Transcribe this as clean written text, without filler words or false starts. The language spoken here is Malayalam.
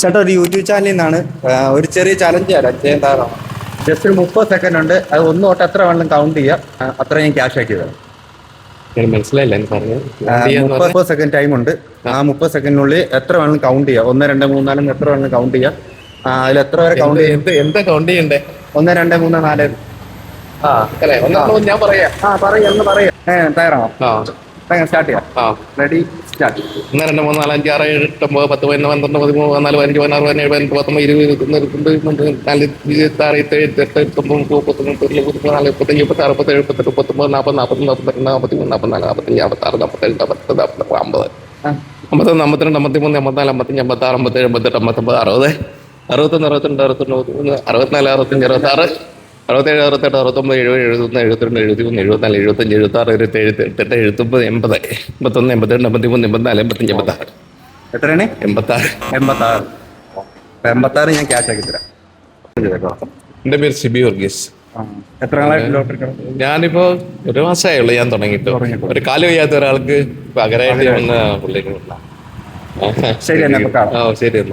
ചേട്ടാ ഒരു യൂട്യൂബ് ചാനലിൽ നിന്നാണ് ഒരു ചെറിയ ചലഞ്ച് തരാം ചെയ്യാൻ. ജസ്റ്റ് ഒരു 30 സെക്കൻഡ് ഉണ്ട്. അത് ഒന്ന് തൊട്ട് എത്ര വേണമെങ്കിലും കൗണ്ട് ചെയ്യാം. അത്ര ഞാൻ ക്യാഷ് ആക്കി തരാം. മനസ്സിലായില്ല 30 സെക്കൻഡ് ടൈം ഉണ്ട്. ആ 30 സെക്കൻഡിനുള്ളിൽ എത്ര വേണമെങ്കിലും കൗണ്ട് ചെയ്യാം. 1 2 3 4 എത്ര വേണമെങ്കിലും കൗണ്ട് ചെയ്യാം. അതിൽ എത്ര വരെ കൗണ്ട് ചെയ്യാം? എന്താ കൗണ്ട് ചെയ്യണ്ടേ? 1 2 3 4. ഞാൻ പറയാം. ഒന്ന് പറയാം. തയ്യാറാണോ? സ്റ്റാർട്ട് ചെയ്യാം. Ready, start. 1 2 3 4 5 6 7 8 9 10 11 12 13 14 15 16 17 18 19 20 21 എത്രയാണ്? 86 ഞാൻ ക്യാഷ് ആക്കി തരാം. എന്റെ പേര് സിബി വർഗീസ്. എത്ര നാളായിട്ട് ലോട്ടറി? ഞാനിപ്പോ 1 മാസമായുള്ളൂ ഞാൻ തുടങ്ങിയിട്ട്. ഒരു കാല് വയ്യാത്ത ഒരാൾക്ക് പകരമായിട്ട് വന്ന പുള്ളിക്ക്. ശരി എന്നാ. ശരി എന്നാ.